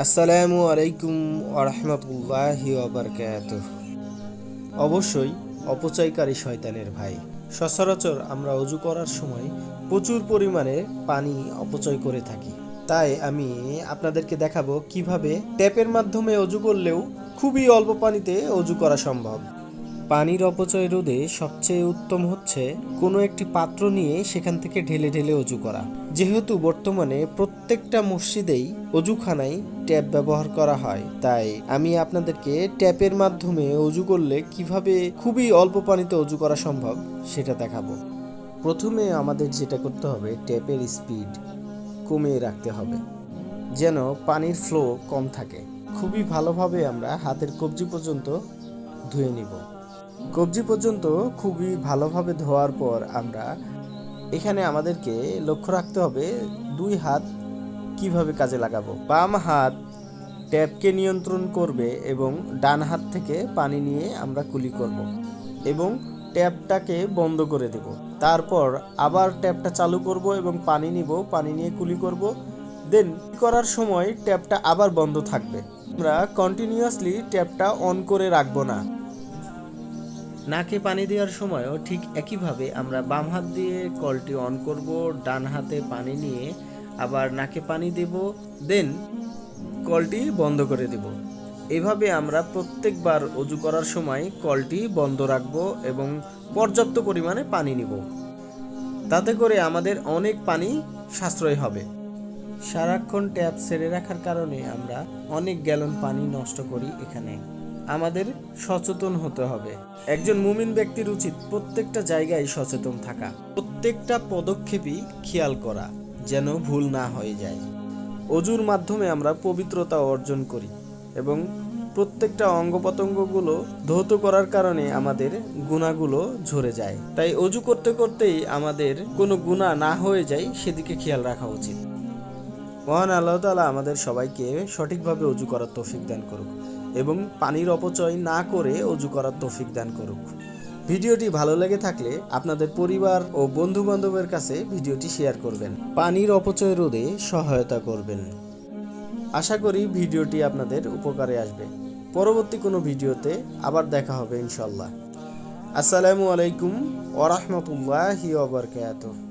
আসসালামু আলাইকুম ওরহমতুল্লাহি ওবরকাতুহ। অবশ্যই অপচয়কারী শয়তানের ভাই। সচরাচর আমরা অজু করার সময় প্রচুর পরিমাণে পানি অপচয় করে থাকি। তাই আমি আপনাদেরকে দেখাবো কিভাবে ট্যাপের মাধ্যমে অজু করলেও খুবই অল্প পানিতে অজু করা সম্ভব। পানির অপচয় রোধে সবচেয়ে উত্তম হচ্ছে কোনো একটি পাত্র নিয়ে সেখান থেকে ঢেলে ঢেলে অজু করা। যেহেতু বর্তমানে প্রত্যেকটা মসজিদেই অজুখানায় ট্যাপ ব্যবহার করা হয়, তাই আমি আপনাদেরকে ট্যাপের মাধ্যমে অজু করলে কিভাবে খুবই অল্প পানিতে অজু করা সম্ভব সেটা দেখাবো। প্রথমে আমাদের যেটা করতে হবে, ট্যাপের স্পিড কমিয়ে রাখতে হবে যেন পানির ফ্লো কম থাকে। খুবই ভালোভাবে আমরা হাতের কবজি পর্যন্ত ধুয়ে নিব। কবজি পর্যন্ত খুবই ভালোভাবে ধোয়ার পর আমরা এখানে আমাদেরকে লক্ষ্য রাখতে হবে দুই হাত কিভাবে কাজে লাগাবো। বাম হাত ট্যাপকে নিয়ন্ত্রণ করবে এবং ডান হাত থেকে পানি নিয়ে আমরা কুলি করব এবং ট্যাপটাকে বন্ধ করে দেব। তারপর আবার ট্যাপটা চালু করব এবং পানি নিব, পানি নিয়ে কুলি করব। দেন করার সময় ট্যাপটা আবার বন্ধ থাকবে। আমরা কন্টিনিউয়াসলি ট্যাপটা অন করে রাখবো না। নাকে পানি দেওয়ার সময়ও ঠিক একইভাবে আমরা বাম হাত দিয়ে কলটি অন করব, ডান হাতে পানি নিয়ে আবার নাকে পানি দেব, দেন কলটি বন্ধ করে দেব। এভাবে আমরা প্রত্যেকবার অজু করার সময় কলটি বন্ধ রাখব এবং পর্যাপ্ত পরিমাণে পানি নিব। তাতে করে আমাদের অনেক পানি সাশ্রয় হবে। সারাক্ষণ ট্যাপ ছেড়ে রাখার কারণে আমরা অনেক গ্যালন পানি নষ্ট করি। এখানে আমাদের সচেতন হতে হবে। একজন মুমিন ব্যক্তির উচিত প্রত্যেকটা জায়গায় সচেতন থাকা, প্রত্যেকটা পদক্ষেপই খেয়াল করা যেন ভুল না হয়ে যায়। অজুর মাধ্যমে আমরা পবিত্রতা অর্জন করি এবং প্রত্যেকটা অঙ্গ প্রত্যঙ্গগুলো ধৌত করার কারণে আমাদের গুনাহগুলো ঝরে যায়। তাই অজু করতে করতেই আমাদের কোনো গুনাহ না হয়ে যায় সেদিকে খেয়াল রাখা উচিত। মহান আল্লাহ তাআলা আমাদের সবাইকে সঠিকভাবে অজু করার তৌফিক দান করুক এবং পানির অপচয় না করে অজু করার তৌফিক দান করুক। ভিডিওটি ভালো লেগে থাকলে আপনাদের পরিবার ও বন্ধু বান্ধবের কাছে ভিডিওটি শেয়ার করবেন। পানির অপচয় রোধে সহায়তা করবেন। আশা করি ভিডিওটি আপনাদের উপকারে আসবে। পরবর্তী কোনো ভিডিওতে আবার দেখা হবে ইনশাল্লাহ। আসসালামু আলাইকুম ওয়া রাহমাতুল্লাহি ওয়া বারাকাতুহু।